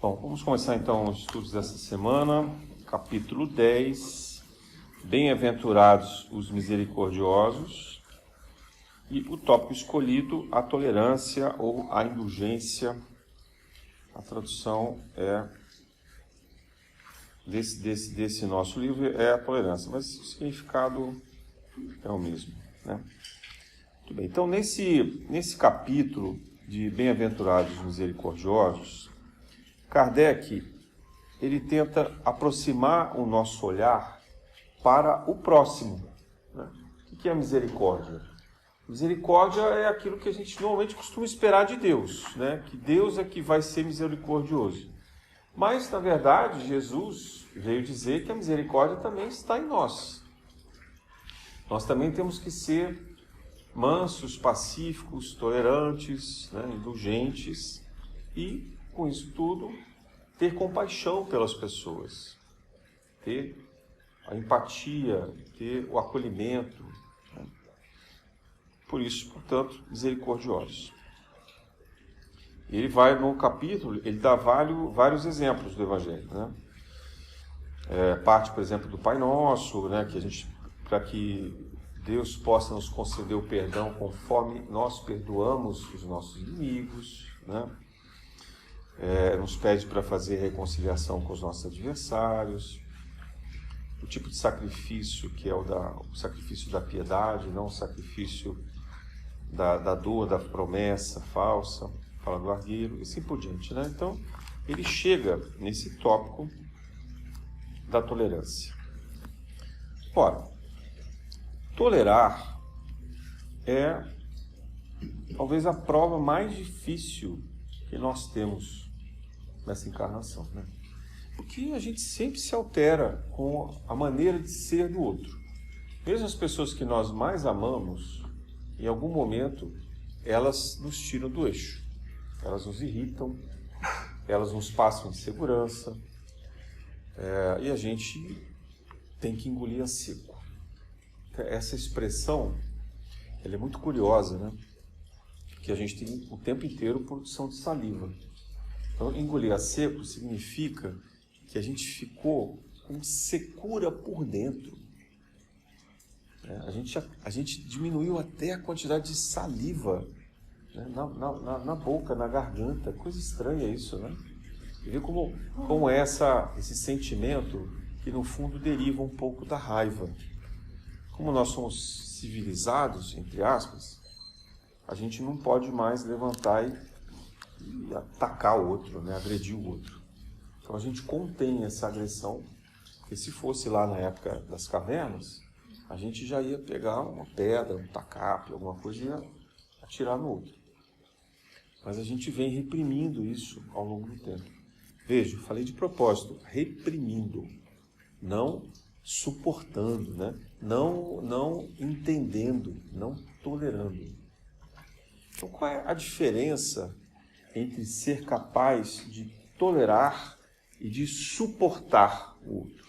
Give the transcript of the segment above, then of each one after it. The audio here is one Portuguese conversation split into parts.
Bom, vamos começar então os estudos dessa semana, capítulo 10, Bem-aventurados os misericordiosos, e o tópico escolhido, a tolerância ou a indulgência. A tradução desse nosso livro é a tolerância, mas o significado é o mesmo, né? Muito bem, então nesse capítulo de Bem-aventurados os misericordiosos, Kardec, ele tenta aproximar o nosso olhar para o próximo, né? O que é a misericórdia? Misericórdia é aquilo que a gente normalmente costuma esperar de Deus, né? Que Deus é que vai ser misericordioso. Mas, na verdade, Jesus veio dizer que a misericórdia também está em nós. Nós também temos que ser mansos, pacíficos, tolerantes, né? Indulgentes e, com isso tudo, ter compaixão pelas pessoas, ter a empatia, ter o acolhimento, né? Por isso, portanto, misericordiosos. Ele vai no capítulo, ele dá vários exemplos do Evangelho, né? Parte, por exemplo, do Pai Nosso, né? Para que Deus possa nos conceder o perdão conforme nós perdoamos os nossos inimigos, né? Nos pede para fazer reconciliação com os nossos adversários, o tipo de sacrifício que é o sacrifício da piedade, não o sacrifício da dor, da promessa falsa, fala do argueiro, e assim por diante, né? Então, ele chega nesse tópico da tolerância. Ora, tolerar é talvez a prova mais difícil que nós temos nessa encarnação, né? Porque a gente sempre se altera com a maneira de ser do outro. Mesmo as pessoas que nós mais amamos, em algum momento, elas nos tiram do eixo. Elas nos irritam, elas nos passam insegurança, e a gente tem que engolir a seco. Essa expressão, ela é muito curiosa, né? Que a gente tem o tempo inteiro produção de saliva. Então, engolir a seco significa que a gente ficou com secura por dentro. A gente diminuiu até a quantidade de saliva, né, na boca, na garganta. Coisa estranha isso, né? Você vê como é esse sentimento que, no fundo, deriva um pouco da raiva. Como nós somos civilizados, entre aspas, a gente não pode mais levantar e atacar o outro, né? Agredir o outro. Então a gente contém essa agressão, porque se fosse lá na época das cavernas, a gente já ia pegar uma pedra, um tacape, alguma coisa e ia atirar no outro. Mas a gente vem reprimindo isso ao longo do tempo. Veja, eu falei de propósito, reprimindo, não suportando, né? Não entendendo, não tolerando. Então, qual é a diferença entre ser capaz de tolerar e de suportar o outro?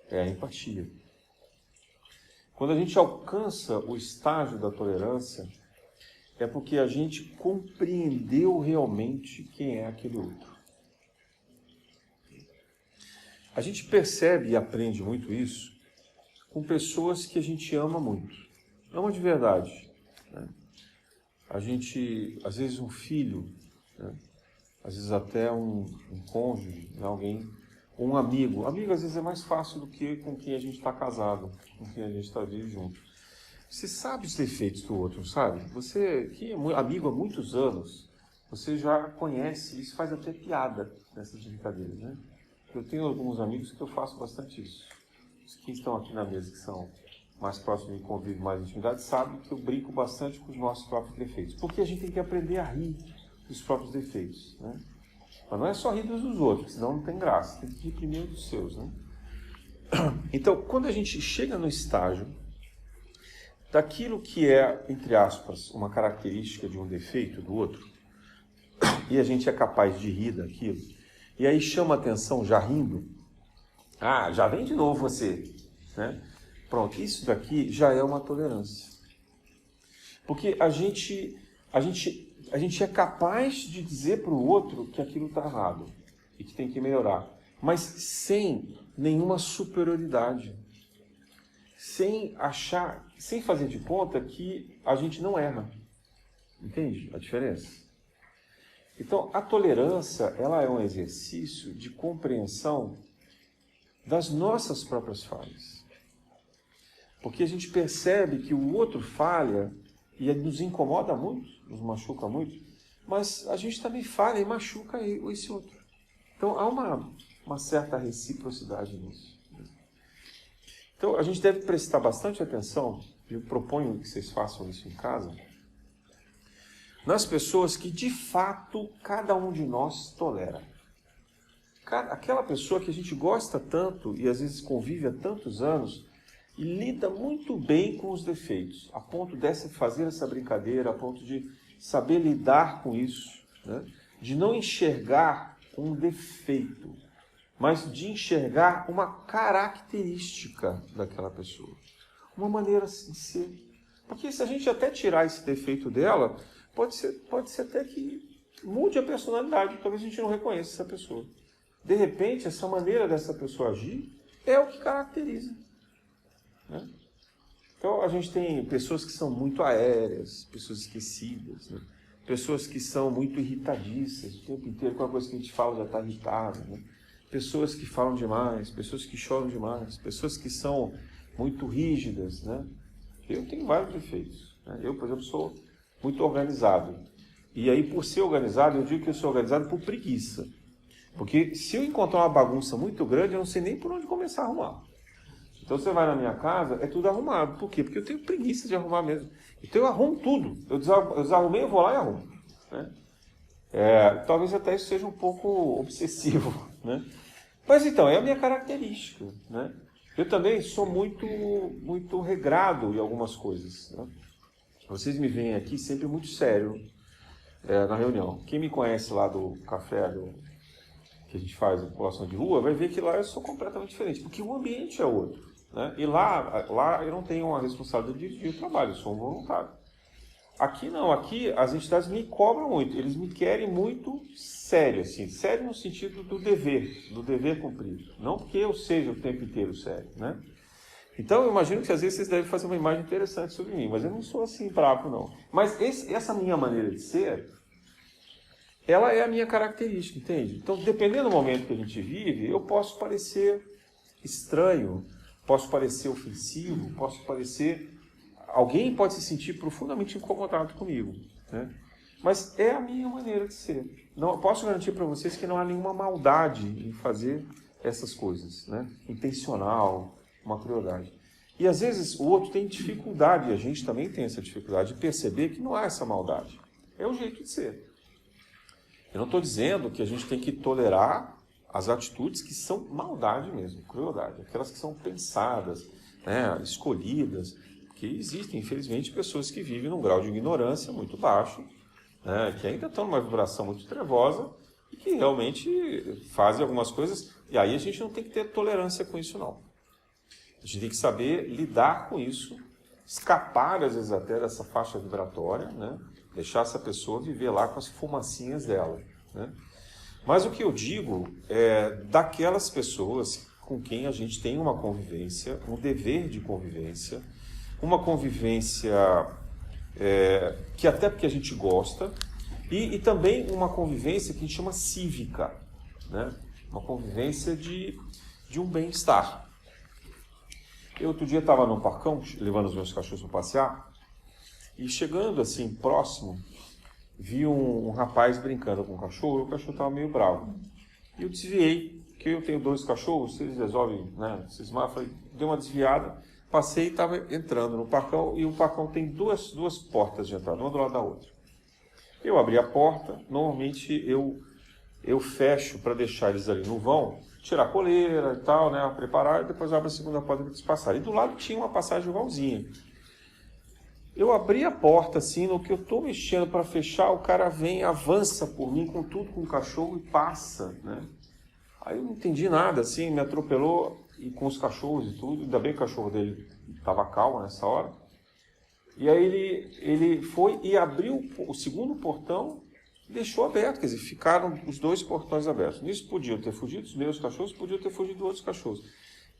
É a empatia. Quando a gente alcança o estágio da tolerância, é porque a gente compreendeu realmente quem é aquele outro. A gente percebe e aprende muito isso com pessoas que a gente ama muito. Ama de verdade, né? A gente, às vezes um filho, né? Às vezes até um cônjuge, né? Alguém, um amigo. Amigo às vezes é mais fácil do que com quem a gente está casado, com quem a gente está vivo junto. Você sabe os defeitos do outro, sabe? Você, que é amigo há muitos anos, você já conhece, isso faz até piada nessas brincadeiras, né? Eu tenho alguns amigos que eu faço bastante isso. Os que estão aqui na mesa, que são mais próximos e convivem mais intimidade, sabem que eu brinco bastante com os nossos próprios defeitos. Porque a gente tem que aprender a rir dos próprios defeitos, né? Mas não é só rir dos outros, senão não tem graça. Tem que rir primeiro dos seus, né? Então, quando a gente chega no estágio daquilo que é, entre aspas, uma característica de um defeito do outro, e a gente é capaz de rir daquilo, e aí chama a atenção já rindo, já vem de novo você, né? Pronto, isso daqui já é uma tolerância. Porque a gente a gente é capaz de dizer para o outro que aquilo está errado e que tem que melhorar, mas sem nenhuma superioridade, sem fazer de conta que a gente não erra. Entende a diferença? Então, a tolerância, ela é um exercício de compreensão das nossas próprias falhas. Porque a gente percebe que o outro falha e nos incomoda muito, nos machuca muito, mas a gente também falha e machuca esse outro. Então, há uma certa reciprocidade nisso. Então, a gente deve prestar bastante atenção, e eu proponho que vocês façam isso em casa, nas pessoas que, de fato, cada um de nós tolera. Aquela pessoa que a gente gosta tanto e às vezes convive há tantos anos e lida muito bem com os defeitos, a ponto de fazer essa brincadeira, a ponto de saber lidar com isso, né? De não enxergar um defeito, mas de enxergar uma característica daquela pessoa, uma maneira de ser. Porque se a gente até tirar esse defeito dela, pode ser até que mude a personalidade, talvez a gente não reconheça essa pessoa. De repente, essa maneira dessa pessoa agir é o que caracteriza, né? Então, a gente tem pessoas que são muito aéreas, pessoas esquecidas, né? Pessoas que são muito irritadiças, o tempo inteiro com a coisa que a gente fala já está irritado, né? Pessoas que falam demais, pessoas que choram demais, pessoas que são muito rígidas, né? Eu tenho vários defeitos, né? Eu, por exemplo, sou muito organizado. E aí, por ser organizado, eu digo que eu sou organizado por preguiça. Porque se eu encontrar uma bagunça muito grande, eu não sei nem por onde começar a arrumar. Então você vai na minha casa, é tudo arrumado. Por quê? Porque eu tenho preguiça de arrumar mesmo. Então eu arrumo tudo. Eu desarrumei, eu vou lá e arrumo, né? Talvez até isso seja um pouco obsessivo, né? Mas então, é a minha característica, né? Eu também sou muito regrado em algumas coisas, né? Vocês me veem aqui sempre muito sério na reunião. Quem me conhece lá do café que a gente faz a população de rua, vai ver que lá eu sou completamente diferente, porque o ambiente é outro, né? E lá eu não tenho a responsabilidade de dirigir o trabalho, eu sou um voluntário. Aqui não, aqui as entidades me cobram muito, eles me querem muito sério, assim, sério no sentido do dever cumprido, não porque eu seja o tempo inteiro sério, né? Então eu imagino que às vezes vocês devem fazer uma imagem interessante sobre mim, mas eu não sou assim bravo não. Mas essa minha maneira de ser, ela é a minha característica, entende? Então, dependendo do momento que a gente vive, eu posso parecer estranho, posso parecer ofensivo, alguém pode se sentir profundamente incomodado comigo, né? Mas é a minha maneira de ser. Não, posso garantir para vocês que não há nenhuma maldade em fazer essas coisas, né? Intencional, uma crueldade. E às vezes o outro tem dificuldade, e a gente também tem essa dificuldade de perceber que não há essa maldade. É o jeito de ser. Eu não estou dizendo que a gente tem que tolerar as atitudes que são maldade mesmo, crueldade, aquelas que são pensadas, né, escolhidas, porque existem, infelizmente, pessoas que vivem num grau de ignorância muito baixo, né, que ainda estão numa vibração muito trevosa e que realmente fazem algumas coisas, e aí a gente não tem que ter tolerância com isso, não. A gente tem que saber lidar com isso, escapar, às vezes, até dessa faixa vibratória, né? Deixar essa pessoa viver lá com as fumacinhas dela, né? Mas o que eu digo é daquelas pessoas com quem a gente tem uma convivência, um dever de convivência, uma convivência que até porque a gente gosta, e também uma convivência que a gente chama cívica, né? Uma convivência de um bem-estar. Eu outro dia estava num parcão, levando os meus cachorros para passear, e chegando assim, próximo, vi um rapaz brincando com o cachorro estava meio bravo. E eu desviei, porque eu tenho 2 cachorros, se eles resolvem, né, cismar, dei uma desviada, passei e estava entrando no parcão, e o parcão tem duas portas de entrada, uma do lado da outra. Eu abri a porta, normalmente eu fecho para deixar eles ali no vão, tirar a coleira e tal, né, preparar, e depois abro a segunda porta para eles passarem. E do lado tinha uma passagem de vãozinha. Eu abri a porta assim, no que eu estou mexendo para fechar, o cara vem, avança por mim com tudo, com o cachorro e passa, né? Aí eu não entendi nada, assim, me atropelou e com os cachorros e tudo, ainda bem que o cachorro dele estava calmo nessa hora. E aí ele foi e abriu o segundo portão e deixou aberto, quer dizer, ficaram os 2 portões abertos. Nisso podiam ter fugido os meus cachorros, podiam ter fugido outros cachorros.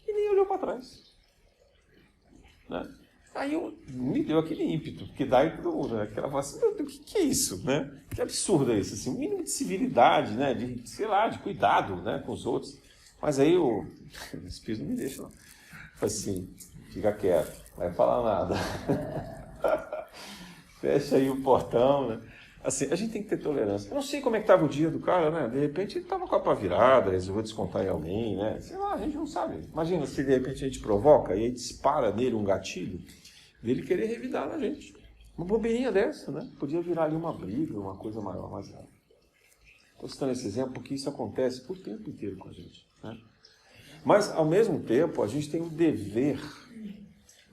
E nem olhou para trás. Né? Aí me deu aquele ímpeto, porque dá em todo mundo, né? Aquela fala assim, meu Deus, o que é isso? Né? Que absurdo é isso? Assim, um mínimo de civilidade, né? De, sei lá, de cuidado, né? Com os outros. Mas aí o Espírito não me deixa, não. Fala assim, fica quieto, não vai falar nada. Fecha aí o portão, né? Assim, a gente tem que ter tolerância. Eu não sei como é que estava o dia do cara, né? De repente ele estava com a pá virada, resolveu descontar em alguém, né? Sei lá, a gente não sabe. Imagina se de repente a gente provoca e aí dispara nele um gatilho dele querer revidar na gente. Uma bobeirinha dessa, né? Podia virar ali uma briga, uma coisa maior, mais grave. Estou citando esse exemplo porque isso acontece o tempo inteiro com a gente, né? Mas, ao mesmo tempo, a gente tem o dever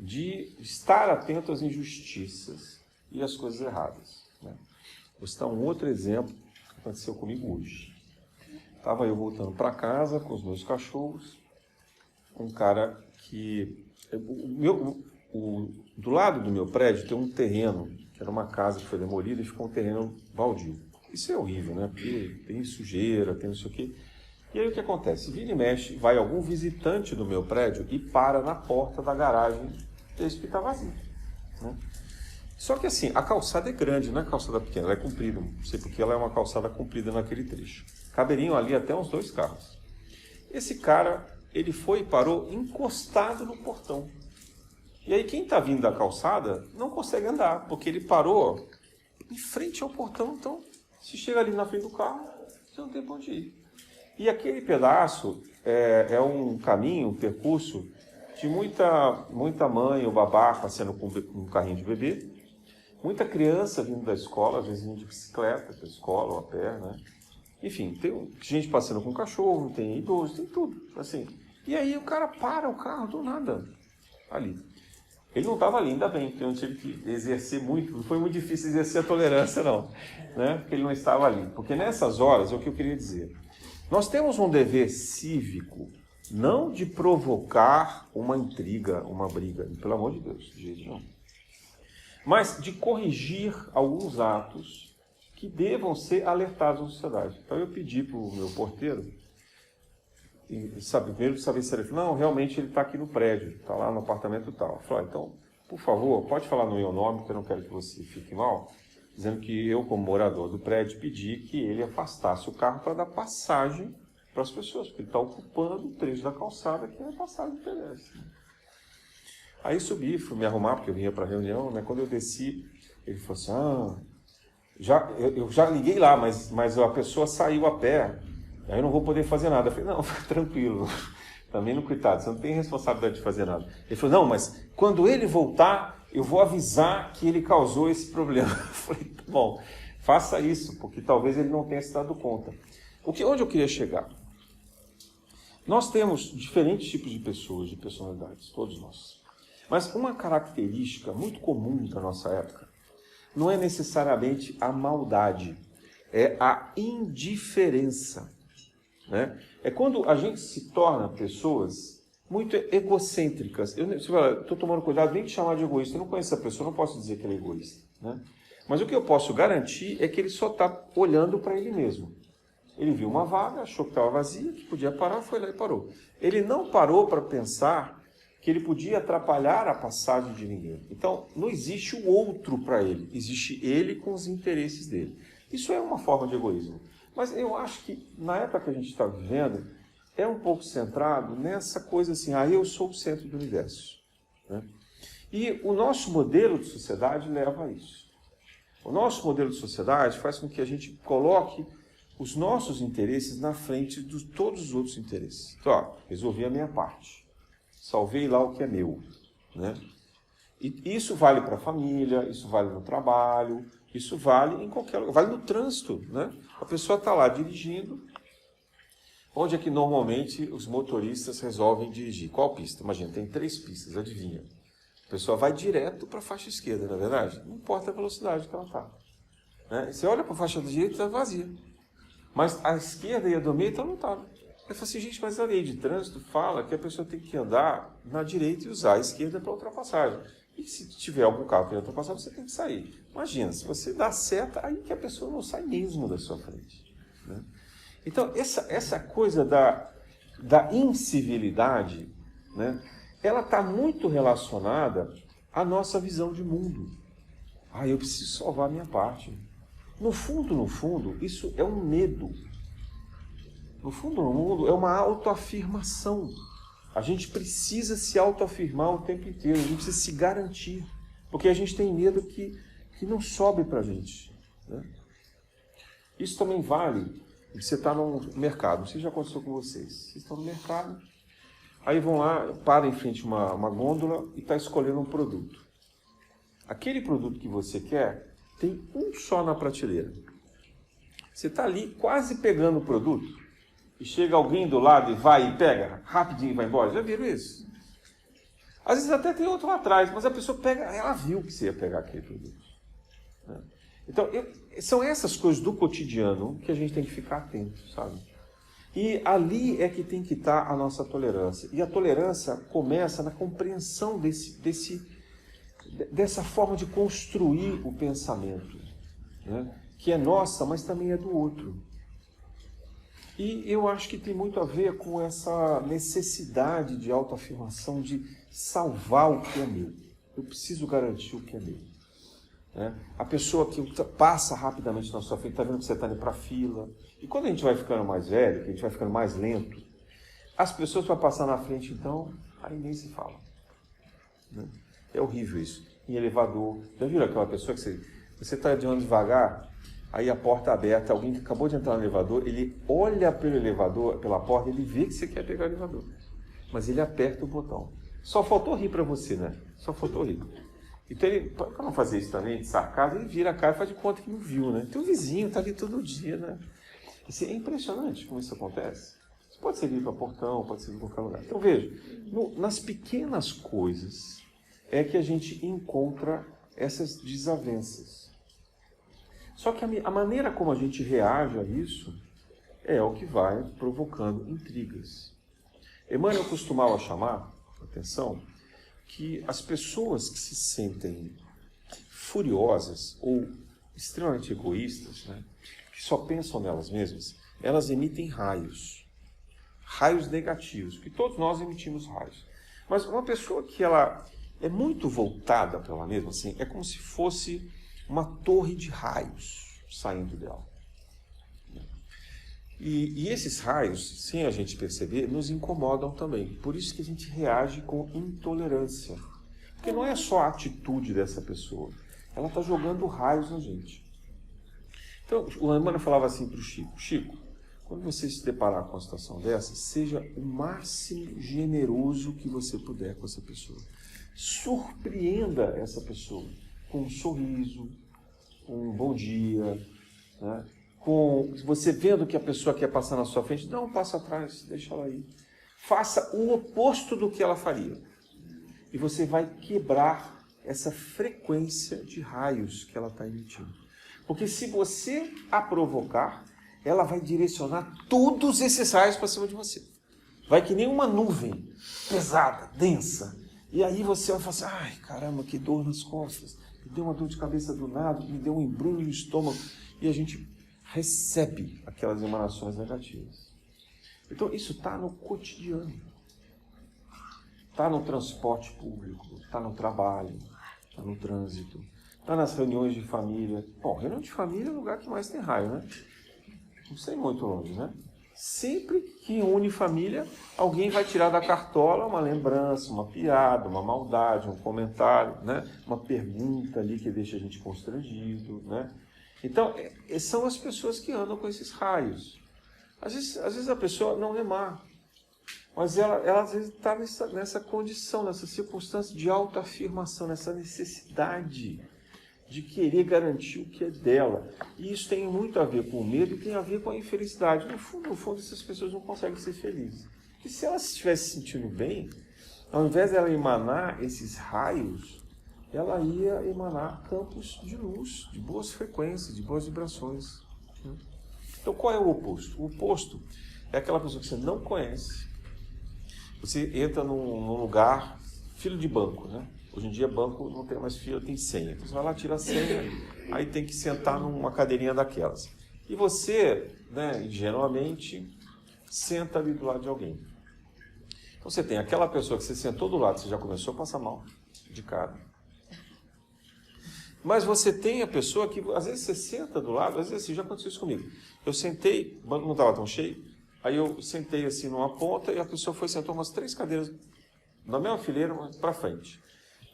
de estar atento às injustiças e às coisas erradas, né? Vou citar um outro exemplo que aconteceu comigo hoje. Estava eu voltando para casa com os meus cachorros, um cara que... do lado do meu prédio tem um terreno, que era uma casa que foi demolida e ficou um terreno baldio. Isso é horrível, né? Porque tem sujeira, tem não sei o quê. E aí o que acontece? Vira e mexe, vai algum visitante do meu prédio e para na porta da garagem desse que está vazio, né? Só que assim, a calçada é grande, não é calçada pequena, ela é comprida. Não sei porque ela é uma calçada comprida naquele trecho. Caberiam ali até uns 2 carros. Esse cara, ele foi e parou encostado no portão. E aí quem está vindo da calçada não consegue andar, porque ele parou em frente ao portão. Então, se chega ali na frente do carro, você não tem para onde ir. E aquele pedaço é um caminho, um percurso de muita mãe ou babá passeando com um carrinho de bebê, muita criança vindo da escola, às vezes vindo de bicicleta para a escola ou a pé, né? Enfim, tem gente passeando com cachorro, tem idoso, tem tudo, assim. E aí o cara para o carro do nada ali. Ele não estava ali, ainda bem, porque eu não tive que exercer muito, não foi muito difícil exercer a tolerância, não, né? Porque ele não estava ali. Porque nessas horas, é o que eu queria dizer. Nós temos um dever cívico, não de provocar uma intriga, uma briga, pelo amor de Deus, de jeito nenhum, mas de corrigir alguns atos que devam ser alertados na sociedade. Então eu pedi para o meu porteiro, primeiro saber se ele falou, não, realmente ele está aqui no prédio, está lá no apartamento tal. Eu falei, então, por favor, pode falar no meu nome, porque eu não quero que você fique mal, dizendo que eu, como morador do prédio, pedi que ele afastasse o carro para dar passagem para as pessoas, porque ele está ocupando o trecho da calçada que é a passagem de pedestre. Aí subi, fui me arrumar, porque eu vinha para a reunião, né? Quando eu desci, ele falou assim, eu já liguei lá, mas a pessoa saiu a pé, aí eu não vou poder fazer nada. Eu falei, não, tranquilo, também não, coitado, você não tem responsabilidade de fazer nada. Ele falou, não, mas quando ele voltar, eu vou avisar que ele causou esse problema. Eu falei, tá bom, faça isso, porque talvez ele não tenha se dado conta. Onde eu queria chegar? Nós temos diferentes tipos de pessoas, de personalidades, todos nós. Mas uma característica muito comum da nossa época não é necessariamente a maldade, é a indiferença, né? É quando a gente se torna pessoas muito egocêntricas. Eu estou tomando cuidado nem de chamar de egoísta, eu não conheço essa pessoa, não posso dizer que ele é egoísta, né? Mas o que eu posso garantir é que ele só está olhando para ele mesmo. Ele viu uma vaga, achou que estava vazia, que podia parar, foi lá e parou. Ele não parou para pensar que ele podia atrapalhar a passagem de ninguém. Então, não existe o outro para ele, existe ele com os interesses dele. Isso é uma forma de egoísmo. Mas eu acho que, na época que a gente está vivendo, é um pouco centrado nessa coisa assim, eu sou o centro do universo, né? E o nosso modelo de sociedade leva a isso. O nosso modelo de sociedade faz com que a gente coloque os nossos interesses na frente de todos os outros interesses. Então, resolvi a minha parte. Salvei lá o que é meu, né? E isso vale para a família, isso vale no trabalho, isso vale em qualquer lugar, vale no trânsito, né? A pessoa está lá dirigindo. Onde é que normalmente os motoristas resolvem dirigir? Qual pista? Imagina, tem 3 pistas, adivinha? A pessoa vai direto para a faixa esquerda, não é verdade? Não importa a velocidade que ela está, né? Você olha para a faixa da direita, está vazia. Mas a esquerda e a do meio estão lotadas. Eu falo assim, gente, mas a lei de trânsito fala que a pessoa tem que andar na direita e usar a esquerda para ultrapassagem. E se tiver algum carro que já ultrapassar, você tem que sair. Imagina, se você dá seta, aí que a pessoa não sai mesmo da sua frente. Né? Então, essa coisa da incivilidade, né, ela está muito relacionada à nossa visão de mundo. Eu preciso salvar a minha parte. No fundo, isso é um medo. No fundo, é uma autoafirmação. A gente precisa se autoafirmar o tempo inteiro, a gente precisa se garantir, porque a gente tem medo que não sobe para a gente. Né? Isso também vale, você está no mercado, não sei se já aconteceu com vocês. Vocês estão no mercado, aí vão lá, param em frente a uma gôndola e está escolhendo um produto. Aquele produto que você quer, tem um só na prateleira. Você está ali quase pegando o produto, e chega alguém do lado e vai e pega, rapidinho vai embora. Já viram isso? Às vezes até tem outro lá atrás, mas a pessoa pega, ela viu que você ia pegar aquele produto. Né? Então, são essas coisas do cotidiano que a gente tem que ficar atento, sabe? E ali é que tem que estar a nossa tolerância. E a tolerância começa na compreensão dessa forma de construir o pensamento, né? Que é nossa, mas também é do outro. E eu acho que tem muito a ver com essa necessidade de autoafirmação, de salvar o que é meu. Eu preciso garantir o que é meu. Né? A pessoa que passa rapidamente na sua frente, está vendo que você está indo para a fila. E quando a gente vai ficando mais velho, que a gente vai ficando mais lento, as pessoas vão passar na frente, então, aí nem se fala. Né? É horrível isso. Em elevador, já viram aquela pessoa que você está andando devagar, aí a porta aberta, alguém que acabou de entrar no elevador, ele olha pelo elevador, pela porta, ele vê que você quer pegar o elevador. Mas ele aperta o botão. Só faltou rir para você, né? Só faltou rir. Então ele, para não fazer isso também, de sarcasmo, ele vira a cara e faz de conta que não viu, né? Teu vizinho está ali todo dia, né? Isso é impressionante como isso acontece. Isso pode ser vir para portão, pode ser em qualquer lugar. Então veja, nas pequenas coisas é que a gente encontra essas desavenças. Só que a maneira como a gente reage a isso é o que vai provocando intrigas. Emmanuel costumava chamar a atenção que as pessoas que se sentem furiosas ou extremamente egoístas, né, que só pensam nelas mesmas, elas emitem raios negativos, porque todos nós emitimos raios. Mas uma pessoa que ela é muito voltada para ela mesma, assim, é como se fosse uma torre de raios saindo dela. E esses raios, sem a gente perceber, nos incomodam também. Por isso que a gente reage com intolerância. Porque não é só a atitude dessa pessoa. Ela está jogando raios na gente. Então, o Emmanuel falava assim para o Chico: Chico, quando você se deparar com uma situação dessa, seja o máximo generoso que você puder com essa pessoa. Surpreenda essa pessoa com um sorriso, com um bom dia, né? Com você vendo que a pessoa quer passar na sua frente, dá um passo atrás, deixa ela ir. Faça o oposto do que ela faria. E você vai quebrar essa frequência de raios que ela está emitindo. Porque se você a provocar, ela vai direcionar todos esses raios para cima de você. Vai que nem uma nuvem pesada, densa. E aí você vai falar assim: ai, caramba, que dor nas costas. Me deu uma dor de cabeça do nada, me deu um embrulho no estômago. E a gente recebe aquelas emanações negativas. Então isso está no cotidiano. Está no transporte público, está no trabalho, está no trânsito, está nas reuniões de família. Bom, reunião de família é o lugar que mais tem raio, né? Não sei muito longe, né? Sempre que une família, alguém vai tirar da cartola uma lembrança, uma piada, uma maldade, um comentário, né? Uma pergunta ali que deixa a gente constrangido, né? Então, são as pessoas que andam com esses raios. Às vezes a pessoa não é má, mas ela às vezes está nessa condição, nessa circunstância de autoafirmação, nessa necessidade de querer garantir o que é dela. E isso tem muito a ver com o medo e tem a ver com a infelicidade. No fundo, essas pessoas não conseguem ser felizes. Porque se elas estivessem se sentindo bem, ao invés dela emanar esses raios, ela ia emanar campos de luz, de boas frequências, de boas vibrações. Então, qual é o oposto? O oposto é aquela pessoa que você não conhece. Você entra num lugar, fila de banco, né? Hoje em dia, banco não tem mais fila, tem senha. Você vai lá, tira a senha, aí tem que sentar numa cadeirinha daquelas. E você, né, ingenuamente, senta ali do lado de alguém. Então você tem aquela pessoa que você sentou do lado, você já começou a passar mal de cara. Mas você tem a pessoa que, às vezes você senta do lado, às vezes assim, já aconteceu isso comigo. Eu sentei, o banco não estava tão cheio, aí eu sentei assim numa ponta e a pessoa foi e sentou umas 3 cadeiras na mesma fileira, para frente.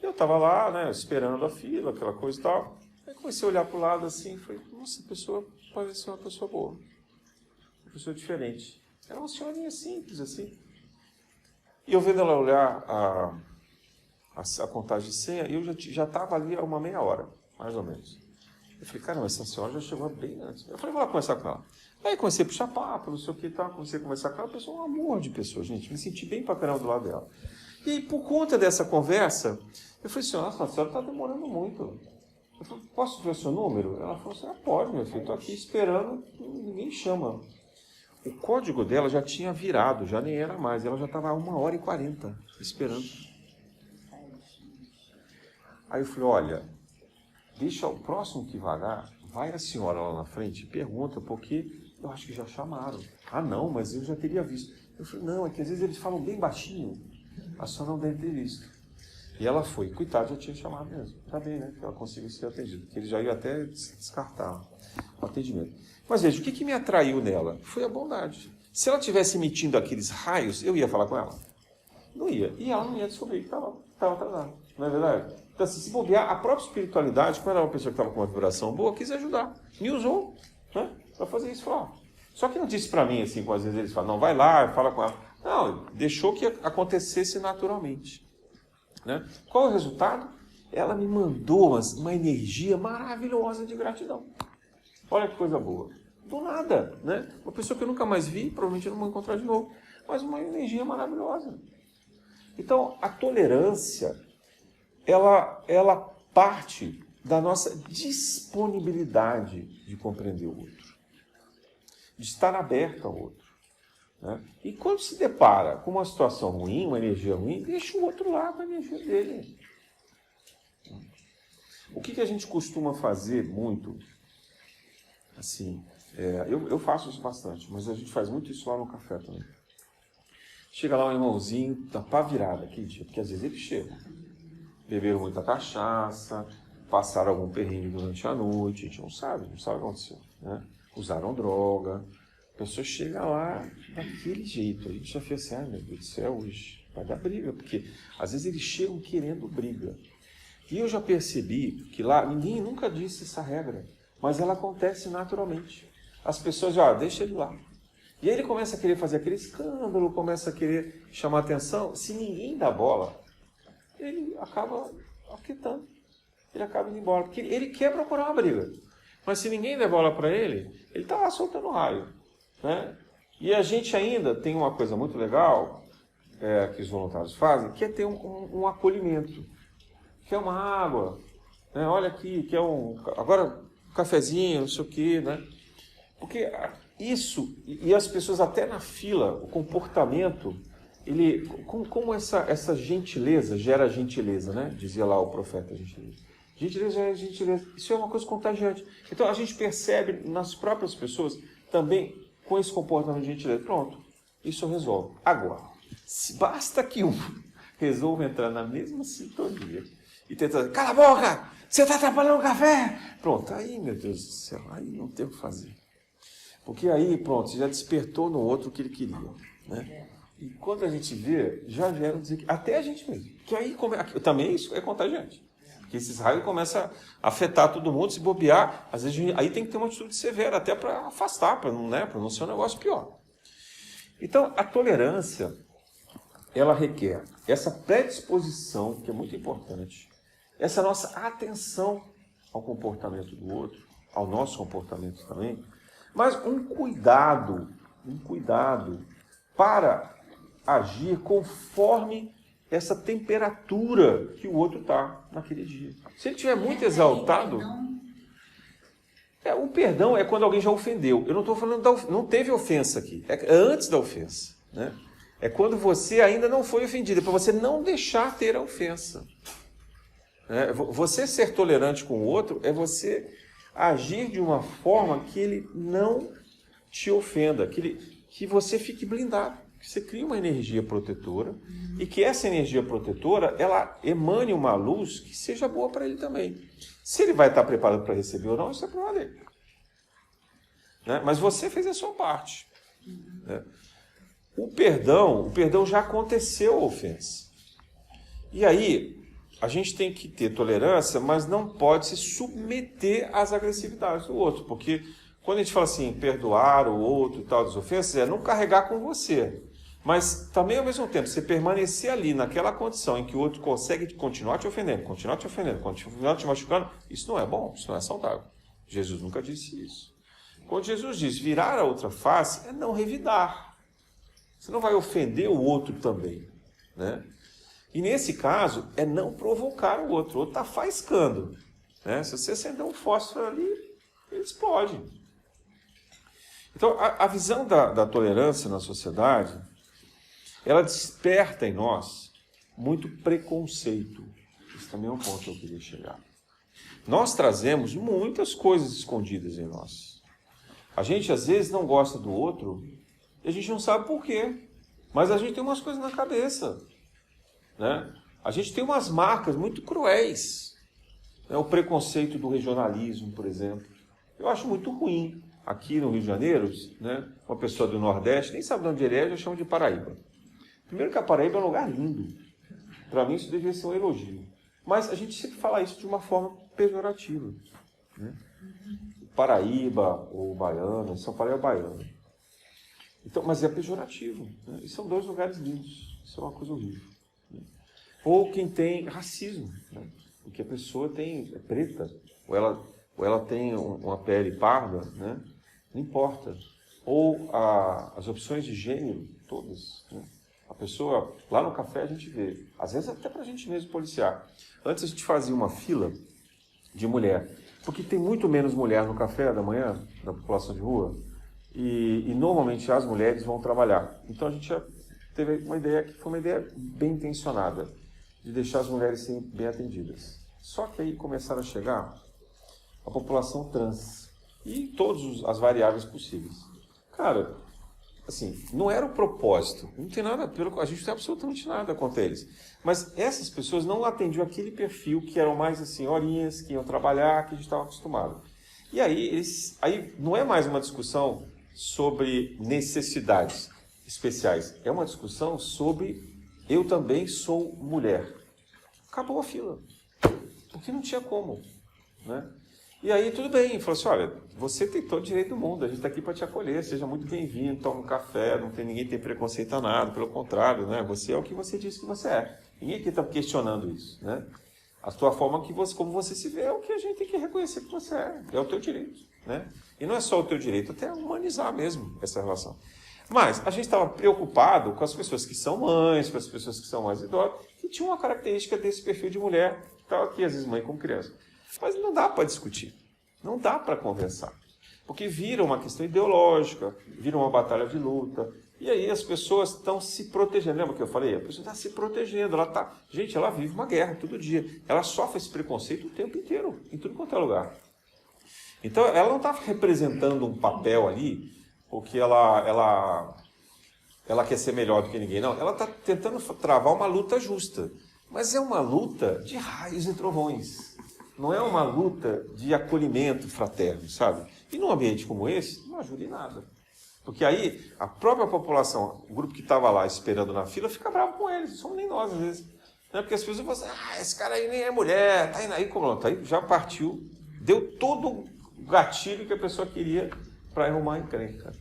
Eu estava lá, né, esperando a fila, aquela coisa e tal. Aí comecei a olhar para o lado assim e falei, nossa, a pessoa parece ser uma pessoa boa. Uma pessoa diferente. Era uma senhorinha simples, assim. E eu vendo ela olhar a contagem de senha, eu já estava ali há uma meia hora, mais ou menos. Eu falei, caramba, essa senhora já chegou bem antes. Eu falei, vou lá conversar com ela. Aí comecei a puxar papo, não sei o que e tal, comecei a conversar com ela. A pessoa é um amor de pessoa, gente. Me senti bem pra caramba do lado dela. E aí, por conta dessa conversa, eu falei assim, nossa, a senhora está demorando muito. Eu falei, posso ver o seu número? Ela falou assim, pode, meu filho, estou aqui esperando, ninguém chama. O código dela já tinha virado, já nem era mais, ela já estava a 1h40 esperando. Aí eu falei, olha, deixa o próximo que vagar, vai a senhora lá na frente e pergunta, porque eu acho que já chamaram. Ah, não, mas eu já teria visto. Eu falei, não, é que às vezes eles falam bem baixinho, a senhora não deve ter visto. E ela foi, coitada, já tinha chamado mesmo. Tá bem, né, que ela conseguiu ser atendida, que ele já ia até descartar o atendimento. Mas veja, o que me atraiu nela? Foi a bondade. Se ela estivesse emitindo aqueles raios, eu ia falar com ela? Não ia. E ela não ia descobrir que estava atrasada. Não é verdade? Então, assim, se bobear, a própria espiritualidade, quando era uma pessoa que estava com uma vibração boa, quis ajudar. Me usou, né, para fazer isso. Só que não disse para mim, assim, como às vezes eles falam, não, vai lá, fala com ela. Não, deixou que acontecesse naturalmente. Né? Qual é o resultado? Ela me mandou uma energia maravilhosa de gratidão. Olha que coisa boa. Do nada, né? Uma pessoa que eu nunca mais vi, provavelmente eu não vou encontrar de novo, mas uma energia maravilhosa. Então, a tolerância, ela parte da nossa disponibilidade de compreender o outro, de estar aberto ao outro. Né? E quando se depara com uma situação ruim, uma energia ruim, deixa o outro lá com a energia dele. O que a gente costuma fazer muito, assim, eu faço isso bastante, mas a gente faz muito isso lá no café também. Chega lá um irmãozinho, tá pá virada aquele dia, porque às vezes eles chegam. Beberam muita cachaça, passaram algum perrengue durante a noite, a gente não sabe o que aconteceu. Né? Usaram droga. A pessoa chega lá daquele jeito. A gente já fez assim, ai meu Deus do céu, hoje vai dar briga, porque às vezes eles chegam querendo briga. E eu já percebi que lá, ninguém nunca disse essa regra, mas ela acontece naturalmente. As pessoas, deixa ele lá. E aí ele começa a querer fazer aquele escândalo, começa a querer chamar atenção. Se ninguém dá bola, ele acaba aquietando. Ele acaba indo embora, porque ele quer procurar uma briga. Mas se ninguém der bola para ele está lá soltando raio. Né? E a gente ainda tem uma coisa muito legal que os voluntários fazem, que é ter um acolhimento, que é uma água, né? Olha aqui, que é agora um cafezinho, não sei o quê, né? Porque isso, e as pessoas até na fila, o comportamento, como essa gentileza gera gentileza, né? Dizia lá o profeta gentileza. Gentileza gera gentileza. Isso é uma coisa contagiante. Então a gente percebe nas próprias pessoas também com esse comportamento de gentileza. Pronto, isso resolve. Agora, basta que um resolva entrar na mesma sintonia e tentar, cala a boca, você está atrapalhando o café. Pronto, aí, meu Deus do céu, aí não tem o que fazer. Porque aí, pronto, você já despertou no outro o que ele queria. Né? E quando a gente vê, já gera um desequilíbrio. Até a gente mesmo. Que aí também isso é contagiante. Porque esses raios começam a afetar todo mundo, se bobear. Às vezes aí tem que ter uma atitude severa, até para afastar, para não ser um negócio pior. Então, a tolerância, ela requer essa predisposição, que é muito importante, essa nossa atenção ao comportamento do outro, ao nosso comportamento também, mas um cuidado para agir conforme essa temperatura que o outro está naquele dia. Se ele estiver muito exaltado... O perdão é quando alguém já ofendeu. Eu não estou falando não teve ofensa aqui. É antes da ofensa. Né? É quando você ainda não foi ofendido. É para você não deixar ter a ofensa. Você ser tolerante com o outro é você agir de uma forma que ele não te ofenda, que você fique blindado, que você crie uma energia protetora e que essa energia protetora, ela emane uma luz que seja boa para ele também. Se ele vai estar preparado para receber ou não, isso é problema dele. Mas você fez a sua parte. O perdão já aconteceu a ofensa. E aí, a gente tem que ter tolerância, mas não pode se submeter às agressividades do outro. Porque quando a gente fala assim, perdoar o outro e tal, das ofensas, é não carregar com você. Mas também, ao mesmo tempo, você permanecer ali naquela condição em que o outro consegue continuar te ofendendo, continuar te machucando, isso não é bom, isso não é saudável. Jesus nunca disse isso. Quando Jesus diz virar a outra face, é não revidar. Você não vai ofender o outro também, E nesse caso, é não provocar o outro está faiscando. Se você acender um fósforo ali, ele explode. Então, a visão da tolerância na sociedade, ela desperta em nós muito preconceito. Esse também é um ponto que eu queria chegar. Nós trazemos muitas coisas escondidas em nós. A gente, às vezes, não gosta do outro e a gente não sabe por quê. Mas a gente tem umas coisas na cabeça. A gente tem umas marcas muito cruéis. O preconceito do regionalismo, por exemplo. Eu acho muito ruim. Aqui no Rio de Janeiro, uma pessoa do Nordeste, nem sabe de onde ele é, já chama de Paraíba. Primeiro que a Paraíba é um lugar lindo. Para mim isso deveria ser um elogio. Mas a gente sempre fala isso de uma forma pejorativa. Paraíba ou baiano, São Paulo é baiano. Então, mas é pejorativo. E são dois lugares lindos. Isso é uma coisa horrível. Ou quem tem racismo, porque a pessoa é preta, ou ela tem uma pele parda, não importa. Ou as opções de gênero, todas. A pessoa, lá no café a gente vê, às vezes até para a gente mesmo policiar. Antes a gente fazia uma fila de mulher, porque tem muito menos mulher no café da manhã, da população de rua, e normalmente as mulheres vão trabalhar. Então a gente já teve uma ideia que foi uma ideia bem intencionada, de deixar as mulheres serem bem atendidas. Só que aí começaram a chegar a população trans e todas as variáveis possíveis. Cara, assim, não era o propósito, não tem nada, a gente não tem absolutamente nada contra eles. Mas essas pessoas não atendiam aquele perfil que eram mais assim, horinhas, que iam trabalhar, que a gente estava acostumado. E aí não é mais uma discussão sobre necessidades especiais, é uma discussão sobre eu também sou mulher. Acabou a fila, porque não tinha como, E aí tudo bem, falou assim, olha, você tem todo o direito do mundo, a gente está aqui para te acolher, seja muito bem-vindo, toma um café, ninguém tem preconceito a nada, pelo contrário, você é o que você disse que você é. Ninguém aqui está questionando isso, A tua forma como você se vê é o que a gente tem que reconhecer que você é o teu direito, E não é só o teu direito, até humanizar mesmo essa relação. Mas a gente estava preocupado com as pessoas que são mães, com as pessoas que são mais idosas, que tinham uma característica desse perfil de mulher, que estava aqui, às vezes, mãe com criança. Mas não dá para discutir, não dá para conversar, porque vira uma questão ideológica, vira uma batalha de luta, e aí as pessoas estão se protegendo. Lembra que eu falei? A pessoa está se protegendo, ela vive uma guerra todo dia, ela sofre esse preconceito o tempo inteiro, em tudo quanto é lugar. Então ela não está representando um papel ali, porque ela quer ser melhor do que ninguém, não. Ela está tentando travar uma luta justa, mas é uma luta de raios e trovões. Não é uma luta de acolhimento fraterno, sabe? E num ambiente como esse, não ajuda em nada. Porque aí, a própria população, o grupo que estava lá esperando na fila, fica bravo com eles. Não somos nem nós, às vezes. Porque as pessoas falam assim, esse cara aí nem é mulher, tá indo aí, como não? Tá aí, já partiu, deu todo o gatilho que a pessoa queria para arrumar a encrenca.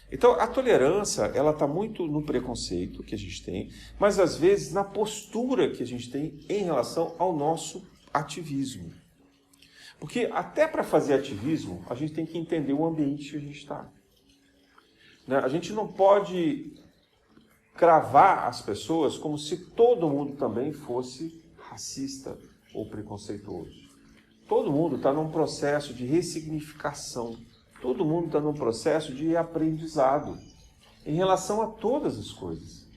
Então, a tolerância, ela está muito no preconceito que a gente tem, mas às vezes na postura que a gente tem em relação ao nosso ativismo. Porque até para fazer ativismo, a gente tem que entender o ambiente que a gente está. A gente não pode cravar as pessoas como se todo mundo também fosse racista ou preconceituoso. Todo mundo está num processo de ressignificação. Todo mundo está num processo de aprendizado em relação a todas as coisas.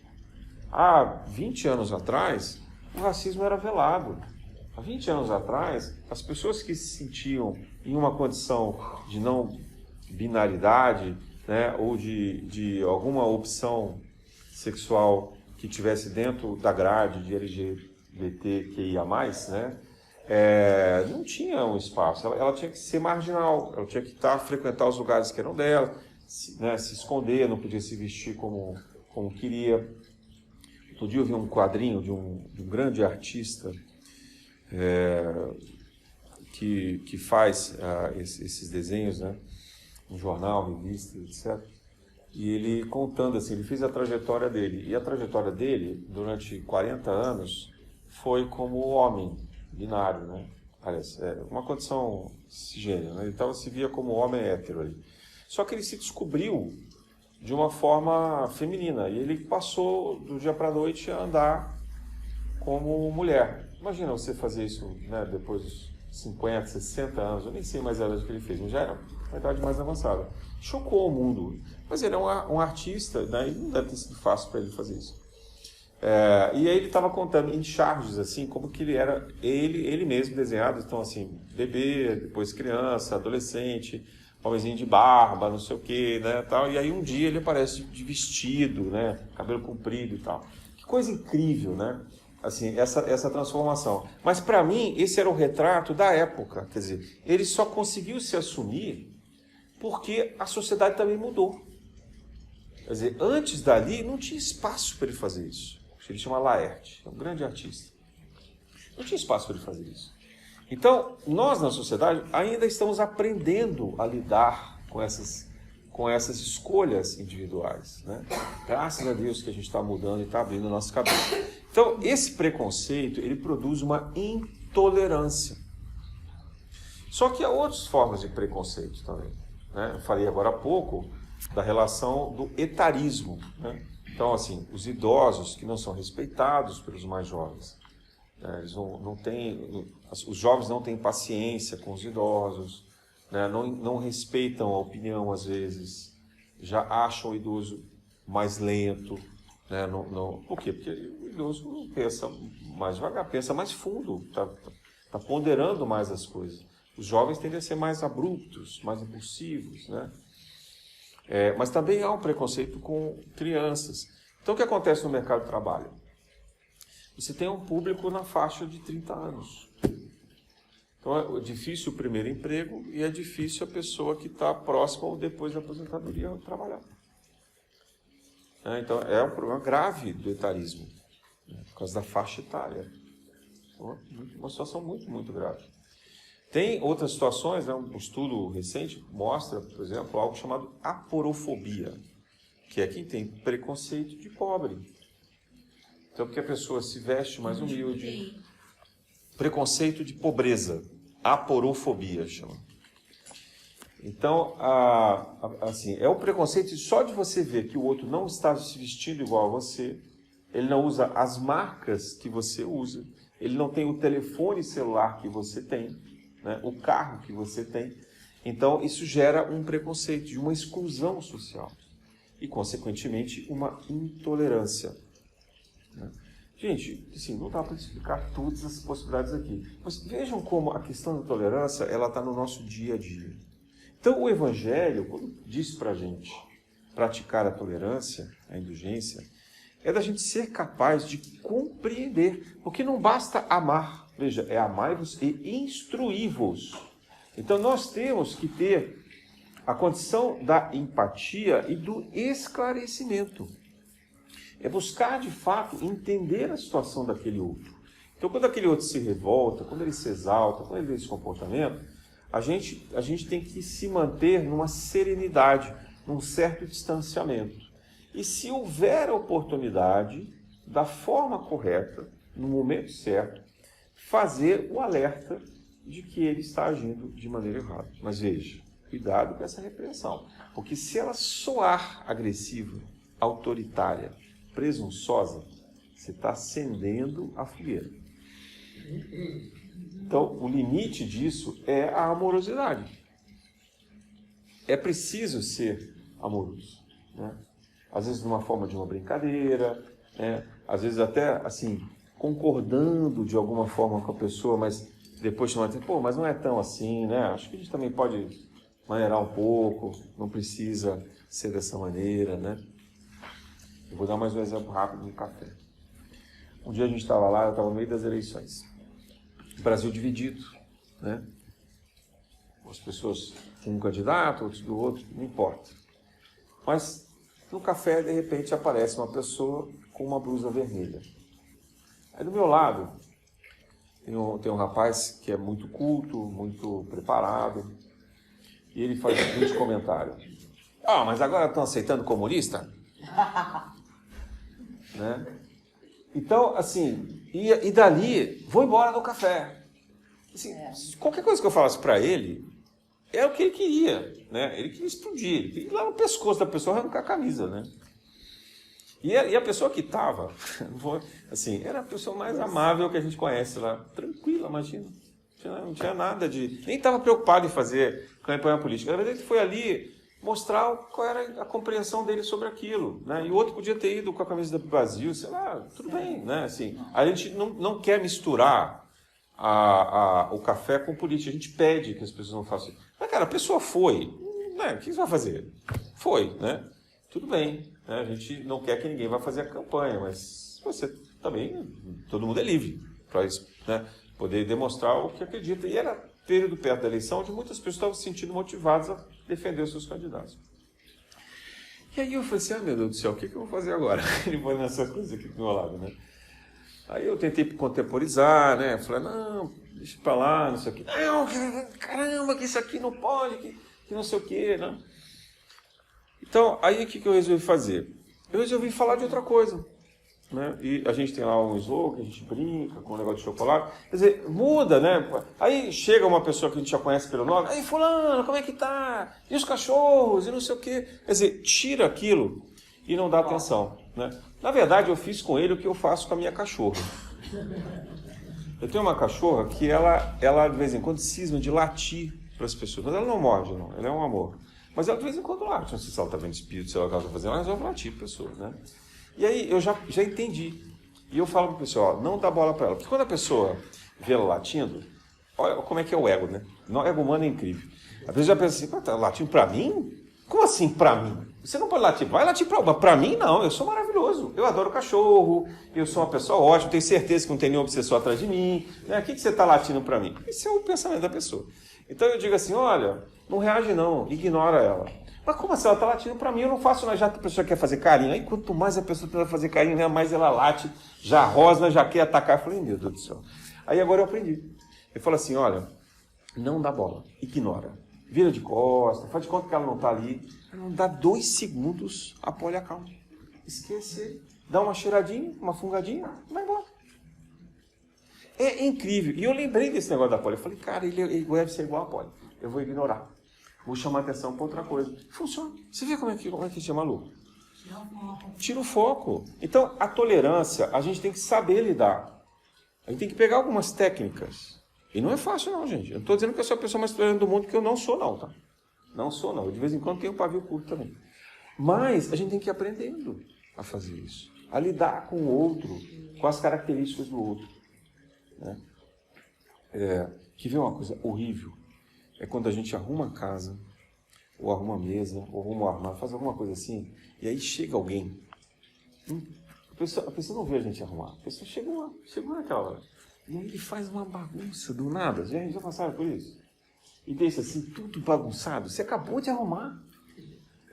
Há 20 anos atrás, o racismo era velado. Há 20 anos atrás, as pessoas que se sentiam em uma condição de não binaridade, né, ou de alguma opção sexual que tivesse dentro da grade de LGBTQIA+, né, não tinha um espaço. Ela tinha que ser marginal, ela tinha que frequentar os lugares que eram dela, se esconder, não podia se vestir como queria. Outro dia eu vi um quadrinho de um grande artista que faz esses desenhos, né, em jornal, revista, etc. E ele contando assim, ele fez a trajetória dele. E a trajetória dele, durante 40 anos, foi como homem binário, né? Aliás, uma condição cisgênero, né? Então se via como homem hétero ali. Só que ele se descobriu de uma forma feminina. E ele passou do dia para a noite a andar como mulher. Imagina você fazer isso, né, depois dos 50, 60 anos, eu nem sei mais a idade que ele fez, mas já era uma idade mais avançada. Chocou o mundo. Mas ele é um artista, né, e não deve ter sido fácil para ele fazer isso. E aí ele estava contando em charges, assim, como que ele era, ele mesmo desenhado, então assim, bebê, depois criança, adolescente, homenzinho de barba, não sei o que, né, tal. E aí um dia ele aparece de vestido, né, cabelo comprido e tal. Que coisa incrível, né? Assim, essa transformação. Mas para mim, esse era o retrato da época. Quer dizer, ele só conseguiu se assumir porque a sociedade também mudou. Quer dizer, antes dali não tinha espaço para ele fazer isso. Ele chama Laerte, é um grande artista. Não tinha espaço para ele fazer isso. Então, nós na sociedade ainda estamos aprendendo a lidar com essas escolhas individuais, né? Graças a Deus que a gente está mudando e está abrindo a nossa cabeça. Então, esse preconceito, ele produz uma intolerância. Só que há outras formas de preconceito também, né? Eu falei agora há pouco da relação do etarismo, né? Então, assim, os idosos que não são respeitados pelos mais jovens, né? Eles não têm, os jovens não têm paciência com os idosos, né? Não respeitam a opinião às vezes, já acham o idoso mais lento, né? Por quê? Porque o idoso pensa mais devagar, pensa mais fundo, está ponderando mais as coisas. Os jovens tendem a ser mais abruptos, mais impulsivos, né? Mas também há um preconceito com crianças. Então, o que acontece no mercado de trabalho? Você tem um público na faixa de 30 anos. Então, é difícil o primeiro emprego e é difícil a pessoa que está próxima ou depois da aposentadoria trabalhar. Então, é um problema grave do etarismo, né, por causa da faixa etária. Uma situação muito, muito grave. Tem outras situações, né, um estudo recente mostra, por exemplo, algo chamado aporofobia, que é quem tem preconceito de pobre. Então, porque a pessoa se veste mais humilde. Preconceito de pobreza, aporofobia chama. Então, assim, é o preconceito só de você ver que o outro não está se vestindo igual a você, ele não usa as marcas que você usa, ele não tem o telefone celular que você tem, né, o carro que você tem. Então, isso gera um preconceito, de uma exclusão social e, consequentemente, uma intolerância, né? Gente, assim, não dá para explicar todas as possibilidades aqui, mas vejam como a questão da tolerância ela está no nosso dia a dia. Então, o Evangelho, quando diz para a gente praticar a tolerância, a indulgência, é da gente ser capaz de compreender, porque não basta amar, veja, é amai-vos e instruí-vos. Então, nós temos que ter a condição da empatia e do esclarecimento. É buscar, de fato, entender a situação daquele outro. Então, quando aquele outro se revolta, quando ele se exalta, quando ele vê esse comportamento, a gente tem que se manter numa serenidade, num certo distanciamento. E se houver a oportunidade, da forma correta, no momento certo, fazer o alerta de que ele está agindo de maneira errada. Mas veja, cuidado com essa repreensão, porque se ela soar agressiva, autoritária, presunçosa, você está acendendo a fogueira. Então, o limite disso é a amorosidade. É preciso ser amoroso, né? Às vezes numa forma de uma brincadeira, né? Às vezes até assim, concordando de alguma forma com a pessoa, mas depois chamando atenção, pô, mas não é tão assim, né? Acho que a gente também pode maneirar um pouco, não precisa ser dessa maneira, né? Eu vou dar mais um exemplo rápido no café. Um dia a gente estava lá, eu estava no meio das eleições. O Brasil dividido, né? As pessoas com um candidato, outros do outro, não importa. Mas no café, de repente, aparece uma pessoa com uma blusa vermelha. Aí do meu lado tem um rapaz que é muito culto, muito preparado, e ele faz o seguinte comentário: mas agora estão aceitando comunista? Né? Então, assim, e dali, vou embora do café. Assim, qualquer coisa que eu falasse para ele, é o que ele queria, né? Ele queria explodir, ele queria ir lá no pescoço da pessoa, arrancar a camisa, né? E a pessoa que estava, assim, era a pessoa mais amável que a gente conhece lá, tranquila, imagina. Não tinha nada de... Nem estava preocupado em fazer campanha política. Na verdade, ele foi ali mostrar qual era a compreensão dele sobre aquilo, né? E o outro podia ter ido com a camisa do Brasil, sei lá, tudo bem, né? Assim, a gente não quer misturar o café com política. A gente pede que as pessoas não façam isso. Mas, cara, a pessoa foi, né? O que você vai fazer? Foi, né? Tudo bem, né? A gente não quer que ninguém vá fazer a campanha, mas você também, todo mundo é livre para isso, né? Poder demonstrar o que acredita. E era período perto da eleição onde muitas pessoas estavam se sentindo motivadas a defender os seus candidatos. E aí eu falei assim, meu Deus do céu, o que eu vou fazer agora? Ele foi nessas coisas aqui do meu lado, né? Aí eu tentei contemporizar, né? Falei, não, deixa pra lá, não sei o quê. Não, caramba, que isso aqui não pode, que não sei o quê, né? Então, aí o que eu resolvi fazer? Eu resolvi falar de outra coisa, né? E a gente tem lá um slogan, a gente brinca com um negócio de chocolate. Quer dizer, muda, né? Aí chega uma pessoa que a gente já conhece pelo nome. Aí, fulano, como é que tá? E os cachorros? E não sei o quê. Quer dizer, tira aquilo e não dá atenção, né? Na verdade, eu fiz com ele o que eu faço com a minha cachorra. Eu tenho uma cachorra que ela de vez em quando cisma de latir para as pessoas. Mas ela não morde, não. Ela é um amor. Mas ela de vez em quando late. Não sei se ela está vendo espírito, se ela está fazendo, ela resolve latir para pessoas, né? E aí eu já entendi. E eu falo para o pessoal, não dá bola para ela. Porque quando a pessoa vê ela latindo, olha como é que é o ego, né? O ego humano é incrível. A pessoa já pensa assim, tá latindo para mim? Como assim para mim? Você não pode latir, vai latir para mim não, eu sou maravilhoso. Eu adoro cachorro, eu sou uma pessoa ótima, tenho certeza que não tem nenhum obsessor atrás de mim. Né? O que você está latindo para mim? Esse é o pensamento da pessoa. Então eu digo assim, olha, não reage não, ignora ela. Mas como assim? Ela está latindo para mim, eu não faço nada, já que a pessoa quer fazer carinho. Aí quanto mais a pessoa tenta fazer carinho, né, mais ela late, já rosna, já quer atacar. Eu falei, meu Deus do céu. Aí agora eu aprendi. Eu falo assim, olha, não dá bola, ignora. Vira de costas, faz de conta que ela não está ali. Não dá 2 segundos, a pole acalma. Esquecer, dá uma cheiradinha, uma fungadinha, vai embora. É incrível. E eu lembrei desse negócio da pole. Eu falei, cara, ele deve ser igual a pole. Eu vou ignorar. Vou chamar atenção para outra coisa. Funciona. Você vê como é que a gente é maluco? Tira o foco. Então, a tolerância, a gente tem que saber lidar. A gente tem que pegar algumas técnicas. E não é fácil não, gente. Eu não estou dizendo que eu sou a pessoa mais tolerante do mundo, que eu não sou não, tá? Não sou não. Eu, de vez em quando tenho um pavio curto também. Mas a gente tem que ir aprendendo a fazer isso. A lidar com o outro, com as características do outro. Né? Que vê uma coisa horrível. É quando a gente arruma a casa, ou arruma a mesa, ou arruma o armário, faz alguma coisa assim, e aí chega alguém. A pessoa não vê a gente arrumar. A pessoa chegou naquela hora. E aí ele faz uma bagunça do nada. Já passaram por isso? E deixa assim, tudo bagunçado. Você acabou de arrumar.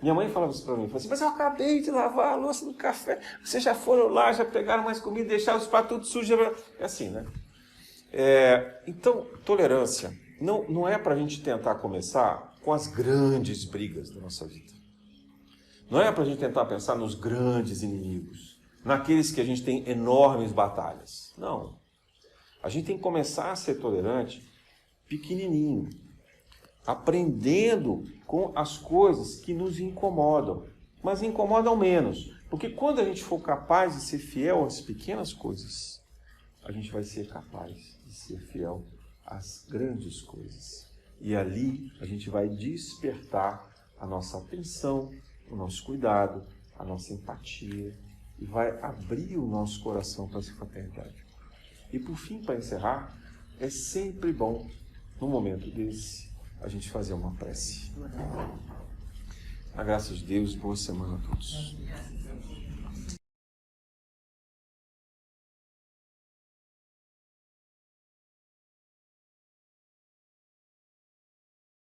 Minha mãe falava isso para mim. Falava assim, mas eu acabei de lavar a louça do café. Vocês já foram lá, já pegaram mais comida, deixaram os pratos tudo sujos. É assim, né? Então, tolerância. Não é para a gente tentar começar com as grandes brigas da nossa vida. Não é para a gente tentar pensar nos grandes inimigos. Naqueles que a gente tem enormes batalhas. Não. A gente tem que começar a ser tolerante pequenininho, aprendendo com as coisas que nos incomodam, mas incomodam menos. Porque quando a gente for capaz de ser fiel às pequenas coisas, a gente vai ser capaz de ser fiel às grandes coisas. E ali a gente vai despertar a nossa atenção, o nosso cuidado, a nossa empatia e vai abrir o nosso coração para essa fraternidade. E por fim, para encerrar, é sempre bom, num momento desse, a gente fazer uma prece. A graça de Deus, boa semana a todos.